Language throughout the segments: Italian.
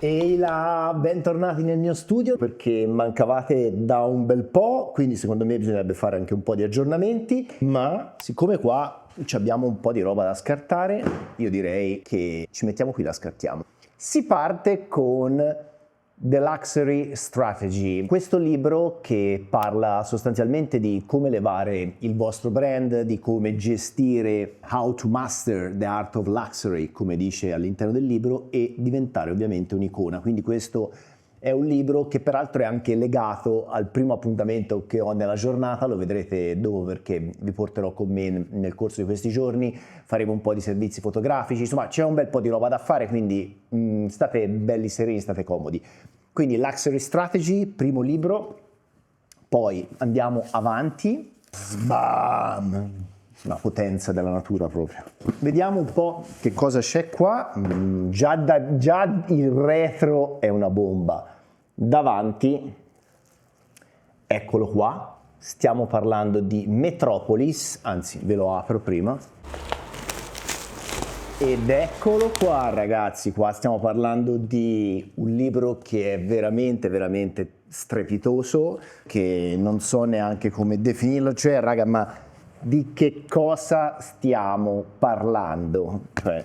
Ehi là, bentornati nel mio studio perché mancavate da un bel po', quindi secondo me bisognerebbe fare anche un po' di aggiornamenti, ma siccome qua abbiamo un po' di roba da scartare, io direi che ci mettiamo qui e la scartiamo. Si parte con The Luxury Strategy, questo libro che parla sostanzialmente di come levare il vostro brand, di come gestire How to Master the Art of Luxury, come dice all'interno del libro, e diventare ovviamente un'icona. Quindi questo è un libro che peraltro è anche legato al primo appuntamento che ho nella giornata, lo vedrete dopo perché vi porterò con me nel corso di questi giorni, faremo un po' di servizi fotografici, insomma c'è un bel po' di roba da fare, quindi state belli sereni, state comodi. Quindi Luxury Strategy, primo libro, poi andiamo avanti, sbam, la potenza della natura proprio. Vediamo un po' che cosa c'è qua, già il retro è una bomba, davanti, eccolo qua, stiamo parlando di Metropolis, anzi ve lo apro prima. Ed eccolo qua ragazzi, qua stiamo parlando di un libro che è veramente strepitoso, che non so neanche come definirlo, cioè raga, ma di che cosa stiamo parlando? Cioè,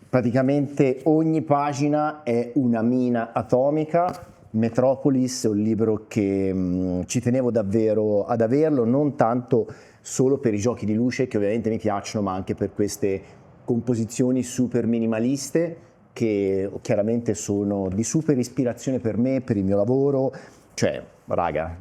praticamente ogni pagina è una mina atomica. Metropolis è un libro che ci tenevo davvero ad averlo, non tanto solo per i giochi di luce che ovviamente mi piacciono, ma anche per queste composizioni super minimaliste che chiaramente sono di super ispirazione per me, per il mio lavoro. Cioè, raga,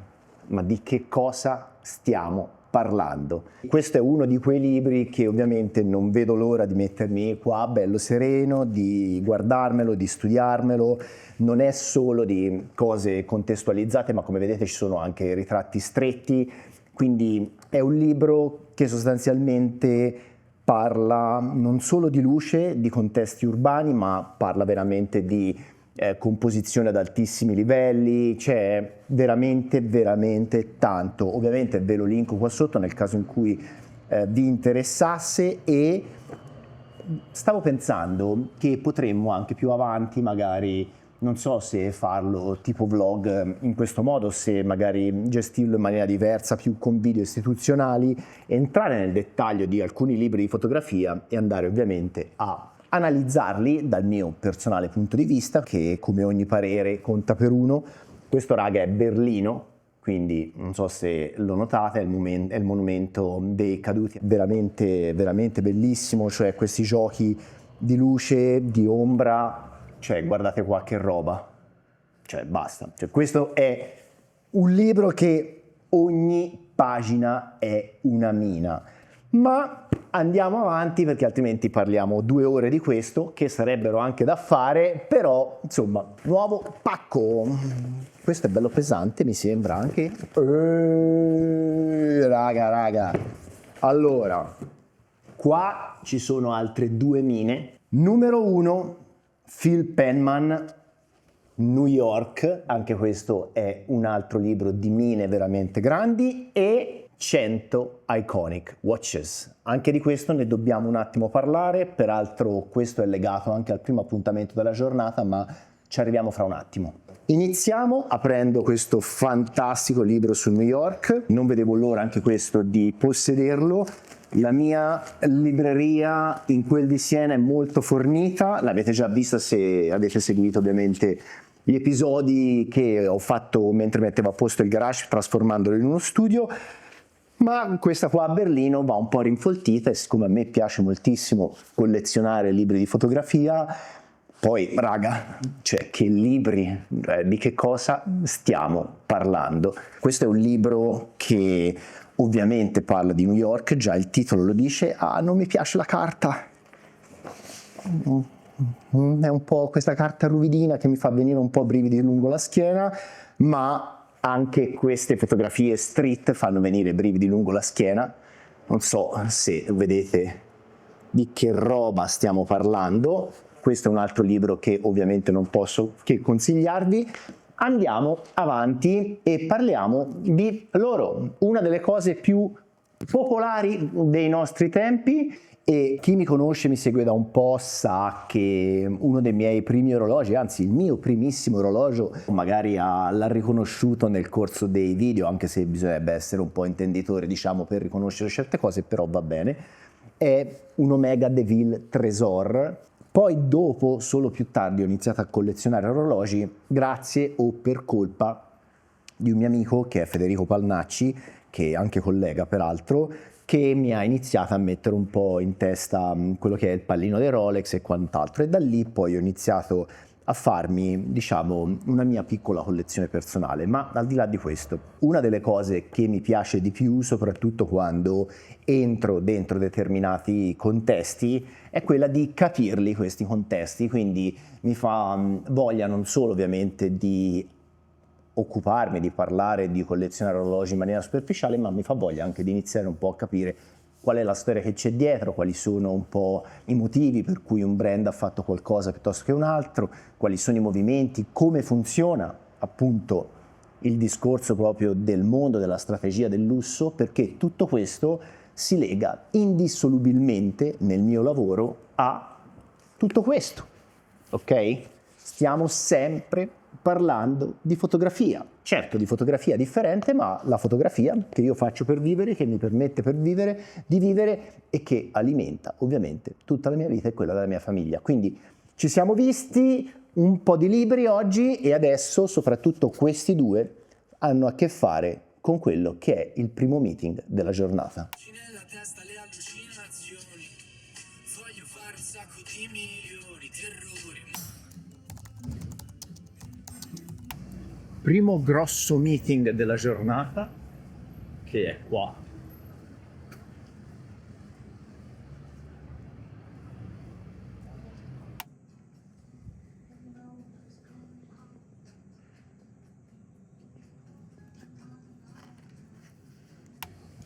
ma di che cosa stiamo parlando? Questo è uno di quei libri che ovviamente non vedo l'ora di mettermi qua bello sereno, di guardarmelo, di studiarmelo. Non è solo di cose contestualizzate, ma come vedete ci sono anche ritratti stretti, quindi è un libro che sostanzialmente parla non solo di luce, di contesti urbani, ma parla veramente di composizione ad altissimi livelli, c'è veramente tanto. Ovviamente ve lo linko qua sotto nel caso in cui vi interessasse, e stavo pensando che potremmo anche più avanti magari, non so se farlo tipo vlog in questo modo, se magari gestirlo in maniera diversa, più con video istituzionali, entrare nel dettaglio di alcuni libri di fotografia e andare ovviamente a analizzarli dal mio personale punto di vista, che come ogni parere conta per uno. Questo raga è Berlino, quindi non so se lo notate, è il monumento dei caduti, veramente bellissimo, cioè questi giochi di luce, di ombra. Cioè, guardate qua che roba, cioè basta. Cioè, questo è un libro che ogni pagina è una mina. Ma andiamo avanti perché altrimenti parliamo 2 ore di questo, che sarebbero anche da fare, però insomma, nuovo pacco. Questo è bello pesante, mi sembra anche. Raga. Allora, qua ci sono altre 2 mine. Numero 1. Phil Penman, New York, anche questo è un altro libro di mine veramente grandi, e 100 Iconic Watches. Anche di questo ne dobbiamo un attimo parlare, peraltro questo è legato anche al primo appuntamento della giornata, ma ci arriviamo fra un attimo. Iniziamo aprendo questo fantastico libro su New York, non vedevo l'ora anche questo di possederlo. La mia libreria in quel di Siena è molto fornita, l'avete già vista se avete seguito ovviamente gli episodi che ho fatto mentre mettevo a posto il garage trasformandolo in uno studio, ma questa qua a Berlino va un po' rinfoltita, e siccome a me piace moltissimo collezionare libri di fotografia, poi raga, cioè che libri, di che cosa stiamo parlando? Questo è un libro che ovviamente parla di New York, già il titolo lo dice, non mi piace la carta, è un po' questa carta ruvidina che mi fa venire un po' brividi lungo la schiena, ma anche queste fotografie street fanno venire brividi lungo la schiena. Non so se vedete di che roba stiamo parlando. Questo è un altro libro che ovviamente non posso che consigliarvi. Andiamo avanti e parliamo di loro, una delle cose più popolari dei nostri tempi, E chi mi conosce, mi segue da un po', sa che uno dei miei primi orologi, anzi il mio primissimo orologio, magari l'ha riconosciuto nel corso dei video, anche se bisognerebbe essere un po' intenditori, diciamo, per riconoscere certe cose, però va bene, è un Omega Deville Trésor. Poi dopo, solo più tardi, ho iniziato a collezionare orologi grazie o per colpa di un mio amico che è Federico Palnacci, che è anche collega peraltro, che mi ha iniziato a mettere un po' in testa quello che è il pallino dei Rolex e quant'altro, e da lì poi ho iniziato a farmi, diciamo, una mia piccola collezione personale. Ma al di là di questo, una delle cose che mi piace di più, soprattutto quando entro dentro determinati contesti, è quella di capirli questi contesti, quindi mi fa voglia non solo ovviamente di occuparmi, di parlare, di collezionare orologi in maniera superficiale, ma mi fa voglia anche di iniziare un po' a capire qual è la storia che c'è dietro, quali sono un po' i motivi per cui un brand ha fatto qualcosa piuttosto che un altro, quali sono i movimenti, come funziona appunto il discorso proprio del mondo, della strategia del lusso, perché tutto questo si lega indissolubilmente nel mio lavoro a tutto questo, ok? Stiamo sempre parlando di fotografia, certo di fotografia differente, ma la fotografia che io faccio per vivere, che mi permette di vivere e che alimenta ovviamente tutta la mia vita e quella della mia famiglia. Quindi ci siamo visti un po' di libri oggi e adesso soprattutto questi due hanno a che fare con quello che è il primo meeting della giornata. Nella testa le allucinazioni, voglio fare un sacco di milioni, terrori. Primo grosso meeting della giornata, che è qua.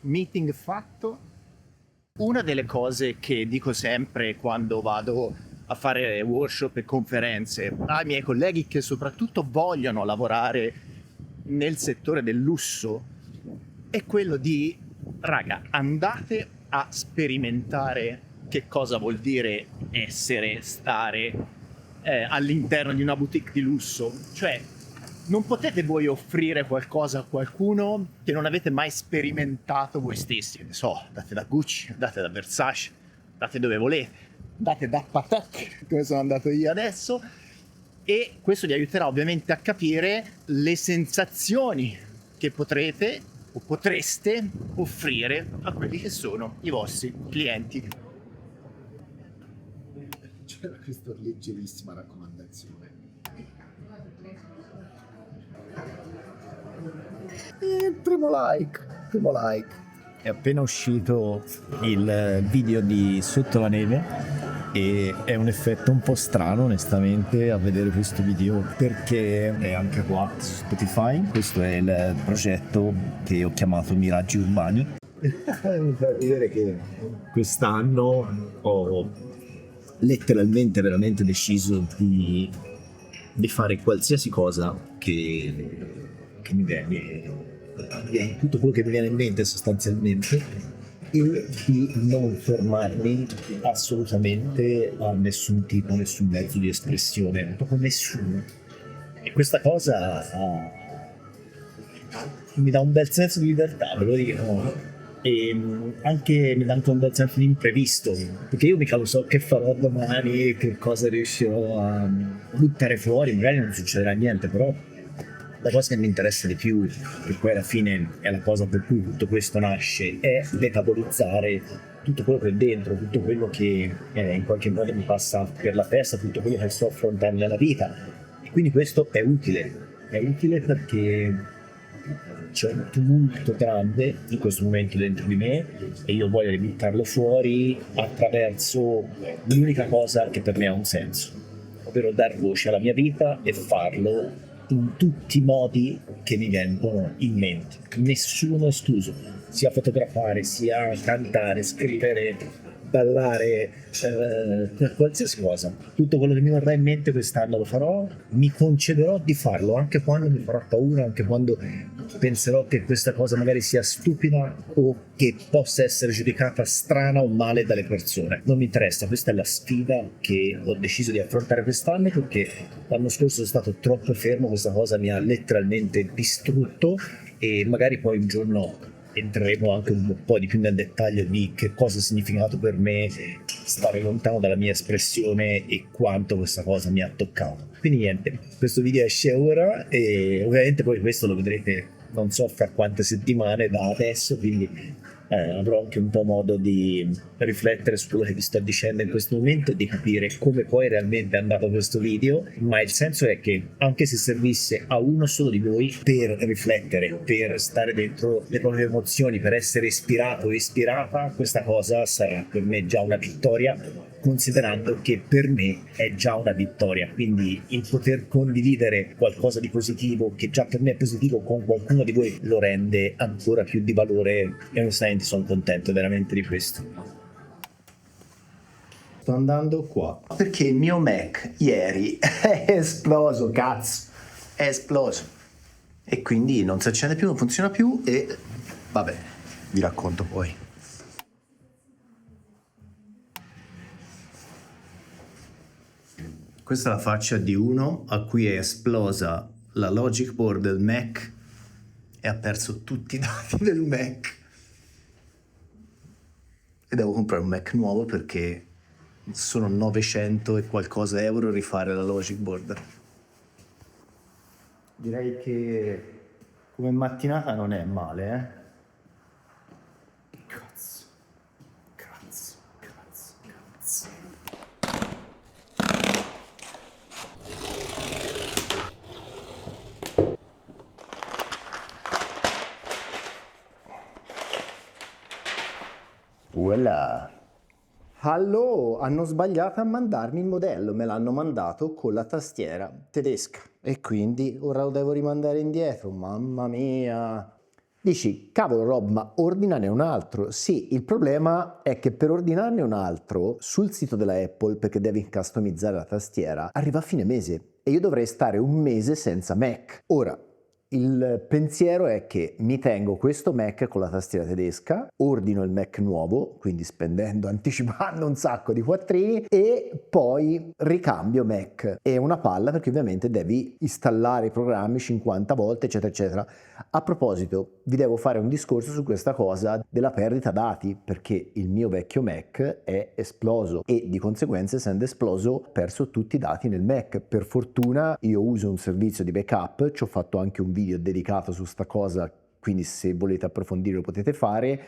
Meeting fatto. Una delle cose che dico sempre quando vado a fare workshop e conferenze ai miei colleghi che soprattutto vogliono lavorare nel settore del lusso è quello di, raga, andate a sperimentare che cosa vuol dire stare all'interno di una boutique di lusso. Cioè, non potete voi offrire qualcosa a qualcuno che non avete mai sperimentato voi stessi. Ne so, date da Gucci, date da Versace, date dove volete, date da Patek, come sono andato io adesso, e questo vi aiuterà ovviamente a capire le sensazioni che potrete o potreste offrire a quelli che sono i vostri clienti. C'era questa leggerissima raccomandazione. Primo like. È appena uscito il video di Sotto la neve e è un effetto un po' strano onestamente a vedere questo video, perché è anche qua su Spotify. Questo è il progetto che ho chiamato Miraggi Urbani. Mi fa vedere che quest'anno ho letteralmente veramente deciso di fare qualsiasi cosa che mi viene, tutto quello che mi viene in mente sostanzialmente, e di non fermarmi assolutamente a nessun mezzo di espressione, proprio nessuno. E questa cosa mi dà un bel senso di libertà, ve lo dico. E anche mi dà anche un bel senso di imprevisto, perché io mica lo so che farò domani, che cosa riuscirò a buttare fuori, magari non succederà niente, però la cosa che mi interessa di più, che poi alla fine è la cosa per cui tutto questo nasce, è metabolizzare tutto quello che è dentro, tutto quello che in qualche modo mi passa per la testa, tutto quello che sto affrontando nella vita. E quindi questo è utile perché c'è un tumulto grande in questo momento dentro di me e io voglio buttarlo fuori attraverso l'unica cosa che per me ha un senso, ovvero dar voce alla mia vita e farlo in tutti i modi che mi vengono in mente, nessuno escluso, sia fotografare, sia cantare, scrivere, ballare, qualsiasi cosa. Tutto quello che mi verrà in mente quest'anno lo farò, mi concederò di farlo anche quando mi farà paura, anche quando penserò che questa cosa magari sia stupida o che possa essere giudicata strana o male dalle persone. Non mi interessa, questa è la sfida che ho deciso di affrontare quest'anno, perché l'anno scorso sono stato troppo fermo, questa cosa mi ha letteralmente distrutto, e magari poi un giorno entreremo anche un po' di più nel dettaglio di che cosa ha significato per me stare lontano dalla mia espressione e quanto questa cosa mi ha toccato. Quindi niente, questo video esce ora e ovviamente poi questo lo vedrete non so fra quante settimane da adesso, quindi avrò anche un po' modo di riflettere su quello che vi sto dicendo in questo momento e di capire come poi realmente è andato questo video, ma il senso è che anche se servisse a uno solo di voi per riflettere, per stare dentro le proprie emozioni, per essere ispirato o ispirata, questa cosa sarà per me già una vittoria, considerando che per me è già una vittoria. Quindi il poter condividere qualcosa di positivo che già per me è positivo con qualcuno di voi lo rende ancora più di valore, e onestamente sono contento veramente di questo. Sto andando qua perché il mio Mac ieri è esploso, cazzo, è esploso, e quindi non si accende più, non funziona più, e vabbè, vi racconto poi. Questa è la faccia di uno a cui è esplosa la logic board del Mac e ha perso tutti i dati del Mac. E devo comprare un Mac nuovo perché sono 900 e qualcosa euro rifare la logic board. Direi che come mattinata non è male, eh? Cazzo. Voilà. Allora, hanno sbagliato a mandarmi il modello, me l'hanno mandato con la tastiera tedesca e quindi ora lo devo rimandare indietro, mamma mia. Dici, cavolo Rob, ma ordinane un altro. Sì, il problema è che per ordinarne un altro sul sito della Apple, perché devi customizzare la tastiera, arriva a fine mese e io dovrei stare un mese senza Mac. Ora, il pensiero è che mi tengo questo Mac con la tastiera tedesca, ordino il Mac nuovo, quindi anticipando un sacco di quattrini, e poi ricambio Mac. È una palla perché ovviamente devi installare i programmi 50 volte, eccetera, eccetera. A proposito, vi devo fare un discorso su questa cosa della perdita dati, perché il mio vecchio Mac è esploso e di conseguenza, essendo esploso, ho perso tutti i dati nel Mac. Per fortuna io uso un servizio di backup, ci ho fatto anche un video dedicato su sta cosa, quindi se volete approfondire lo potete fare,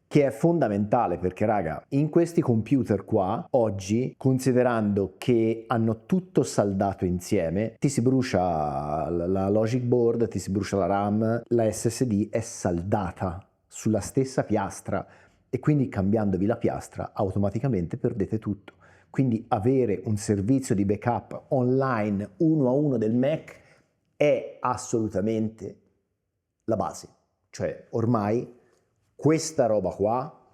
che è fondamentale perché raga, in questi computer qua oggi, considerando che hanno tutto saldato insieme, ti si brucia la logic board, ti si brucia la RAM, la SSD è saldata sulla stessa piastra e quindi cambiandovi la piastra automaticamente perdete tutto. Quindi avere un servizio di backup online uno a uno del Mac è assolutamente la base. Cioè ormai questa roba qua,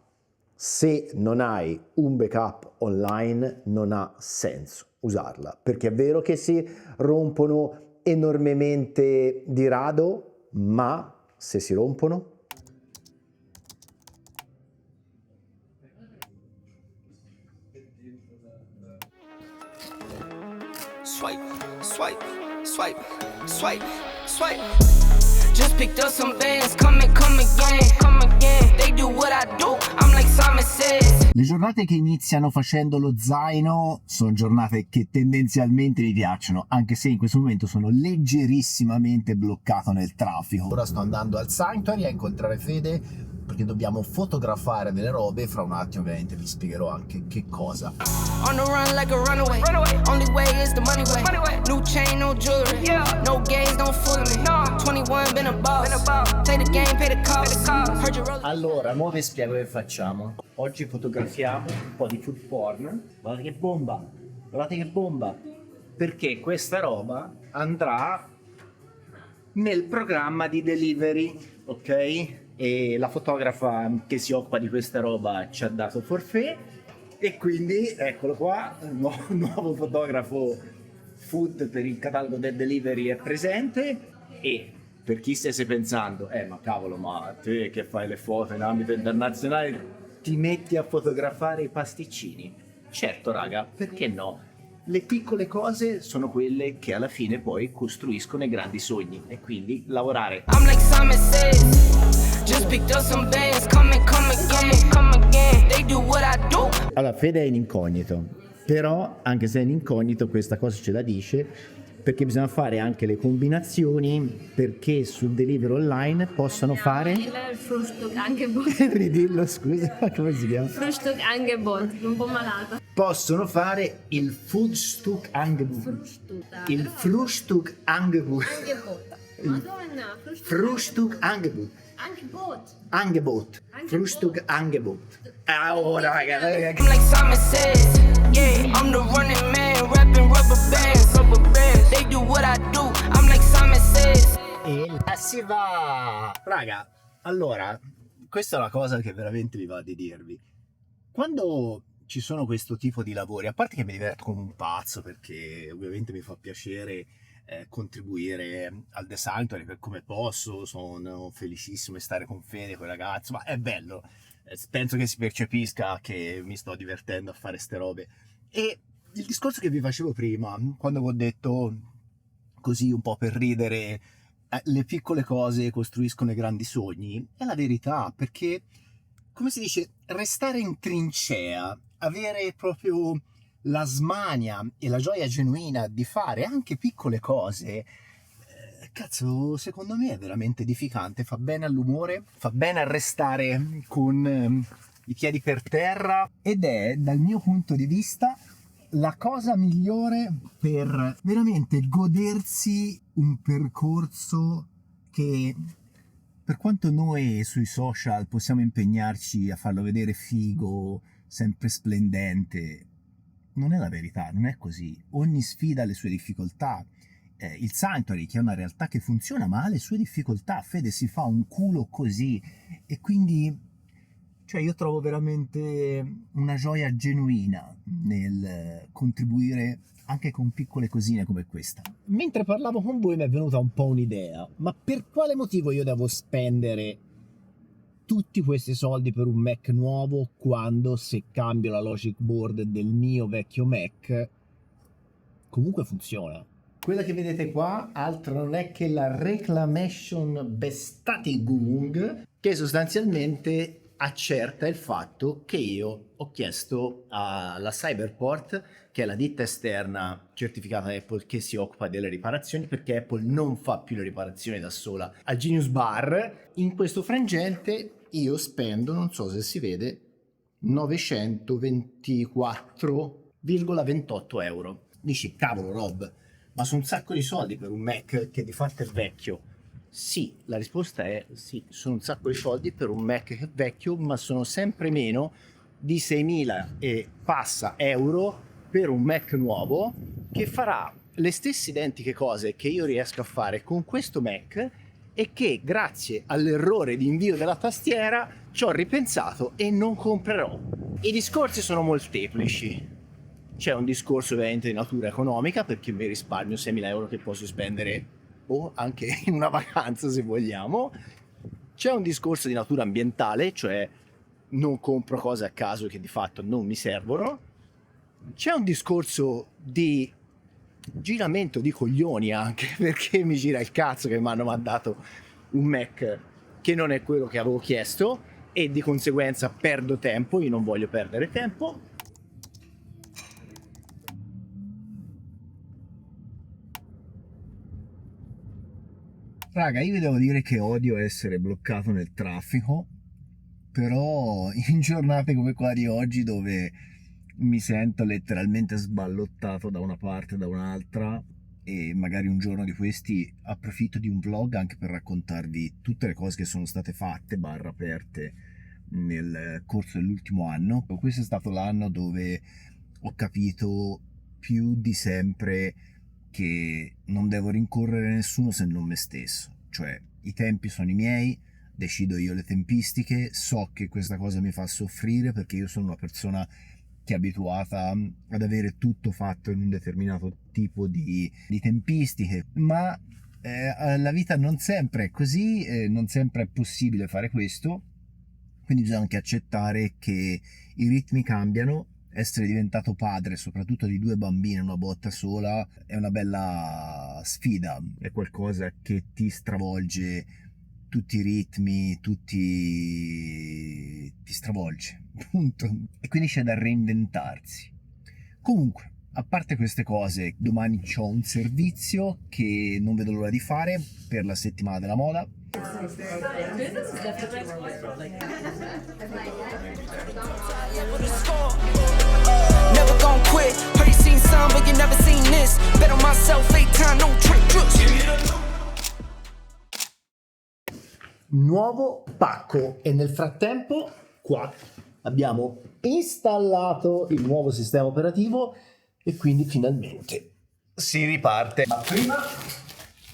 se non hai un backup online, non ha senso usarla, perché è vero che si rompono enormemente di rado, ma se si rompono... Swipe, swipe, swipe, swipe, swipe. Just picked up some bands, come again. They do what I do, I'm like Simon Says. Le giornate che iniziano facendo lo zaino sono giornate che tendenzialmente mi piacciono, anche se in questo momento sono leggerissimamente bloccato nel traffico. Ora sto andando al Sanctuary a incontrare Fede perché dobbiamo fotografare delle robe, fra un attimo ovviamente vi spiegherò anche che cosa. On the run like a runaway. Only way is the money way. New chain, no jewelry. No games, don't fool me. 21, been a boss. Play the game, pay the cost. Heard you roll. Allora, mo vi spiego che facciamo. Oggi fotografiamo un po' di food porn. Guardate che bomba! Guardate che bomba! Perché questa roba andrà nel programma di delivery, ok? E la fotografa che si occupa di questa roba ci ha dato forfait e quindi eccolo qua, il nuovo fotografo food per il catalogo del delivery è presente e per chi stesse pensando, ma cavolo, ma te che fai le foto in ambito internazionale ti metti a fotografare i pasticcini? Certo raga, perché no? Le piccole cose sono quelle che alla fine poi costruiscono i grandi sogni, e quindi lavorare. I'm like Simon Says, just picked up some bands, come again, come again. They do what I do. Allora, Fede è in incognito, però anche se è in incognito questa cosa ce la dice, perché bisogna fare anche le combinazioni perché sul delivery online possano fare... Il Frühstückangebot. Ridillo, scusa, come si chiama? Frühstückangebot, un po' malata. Possono fare il Frühstückangebot. Frühstück. Il Frühstückangebot. Madonna, Frühstückangebot. Angebot. Angebot. Frühstückangebot. Ora ragazzi. I'm like Simon Says, yeah, I'm the running man, rapping rubber bands, rubber bands. They do what I do, I'm like Simon Says. E là si va! Raga, allora, questa è una cosa che veramente mi va di dirvi. Quando ci sono questo tipo di lavori, a parte che mi diverto come un pazzo, perché ovviamente mi fa piacere contribuire al The Sanctuary per come posso, sono felicissimo di stare con Fede, con i ragazzi, ma è bello, penso che si percepisca che mi sto divertendo a fare ste robe. E il discorso che vi facevo prima, quando vi ho detto così un po' per ridere, le piccole cose costruiscono i grandi sogni, è la verità, perché, come si dice, restare in trincea, avere proprio la smania e la gioia genuina di fare anche piccole cose, cazzo, secondo me è veramente edificante, fa bene all'umore, fa bene a restare con i piedi per terra, ed è, dal mio punto di vista, la cosa migliore per veramente godersi un percorso che, per quanto noi sui social possiamo impegnarci a farlo vedere figo, sempre splendente, non è la verità, non è così. Ogni sfida ha le sue difficoltà. Il Sanctuary, che è una realtà che funziona, ma ha le sue difficoltà. Fede si fa un culo così, e quindi, cioè, io trovo veramente una gioia genuina nel contribuire anche con piccole cosine come questa. Mentre parlavo con voi mi è venuta un po' un'idea, ma per quale motivo io devo spendere tutti questi soldi per un Mac nuovo quando, se cambio la logic board del mio vecchio Mac, comunque funziona? Quella che vedete qua altro non è che la Reclamation Bestätigung, che sostanzialmente accerta il fatto che io ho chiesto alla Cyberport, che è la ditta esterna certificata da Apple che si occupa delle riparazioni, perché Apple non fa più le riparazioni da sola, al Genius Bar. In questo frangente io spendo, non so se si vede, 924,28 euro. Dici, cavolo Rob, ma sono un sacco di soldi per un Mac che di fatto è vecchio. Sì, la risposta è sì, sono un sacco di soldi per un Mac che è vecchio, ma sono sempre meno di 6.000 e passa euro per un Mac nuovo che farà le stesse identiche cose che io riesco a fare con questo Mac, e che grazie all'errore di invio della tastiera ci ho ripensato e non comprerò. I discorsi sono molteplici. C'è un discorso ovviamente di natura economica, perché mi risparmio 6.000 euro che posso spendere o anche in una vacanza se vogliamo. C'è un discorso di natura ambientale, cioè non compro cose a caso che di fatto non mi servono. C'è un discorso di giramento di coglioni anche, perché mi gira il cazzo che mi hanno mandato un Mac che non è quello che avevo chiesto, e di conseguenza perdo tempo. Io non voglio perdere tempo. Raga, io vi devo dire che odio essere bloccato nel traffico, però in giornate come quella di oggi, dove mi sento letteralmente sballottato da una parte e da un'altra, e magari un giorno di questi approfitto di un vlog anche per raccontarvi tutte le cose che sono state fatte / aperte nel corso dell'ultimo anno. Questo è stato l'anno dove ho capito più di sempre che non devo rincorrere nessuno se non me stesso, cioè i tempi sono i miei, decido io le tempistiche, so che questa cosa mi fa soffrire perché io sono una persona che è abituata ad avere tutto fatto in un determinato tipo di tempistiche, ma La vita non sempre è così, non sempre è possibile fare questo, quindi bisogna anche accettare che i ritmi cambiano. Essere diventato padre, soprattutto di 2 bambine, una botta sola, è una bella sfida, è qualcosa che ti stravolge tutti i ritmi, ti stravolge, punto. E quindi c'è da reinventarsi. Comunque, a parte queste cose, domani c'ho un servizio che non vedo l'ora di fare per la settimana della moda. Never gon' quit. Heard you seen some, but you never seen this. Bet on myself, 8 time, no trick. Nuovo pacco, e nel frattempo qua abbiamo installato il nuovo sistema operativo e quindi finalmente si riparte. Ma prima,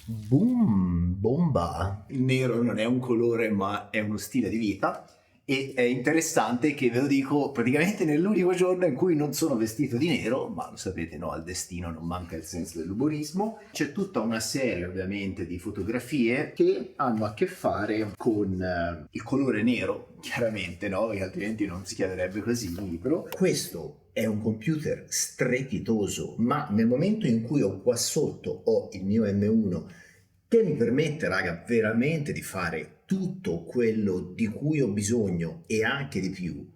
boom, bomba. Il nero non è un colore ma è uno stile di vita, e è interessante che ve lo dico praticamente nell'unico giorno in cui non sono vestito di nero, ma lo sapete, no, al destino non manca il senso dell'umorismo. C'è tutta una serie ovviamente di fotografie che hanno a che fare con il colore nero, chiaramente, no, perché altrimenti non si chiamerebbe così il libro. Questo è un computer strepitoso, ma nel momento in cui ho qua sotto ho il mio M1 che mi permette, raga, veramente di fare tutto quello di cui ho bisogno e anche di più,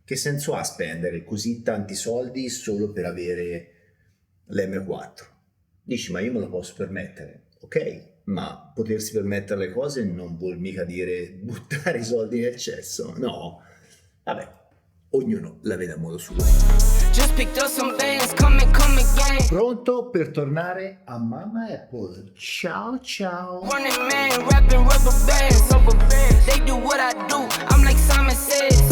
che senso ha spendere così tanti soldi solo per avere l'M4? Dici, ma io me lo posso permettere, ok, ma potersi permettere le cose non vuol mica dire buttare i soldi in eccesso, no, vabbè, ognuno la vede a modo suo. Just picked up some bands, come again. Pronto per tornare a Mamma Apple. Ciao ciao. Running man, rapping rubber bands. They do what I do, I'm like Simon Says.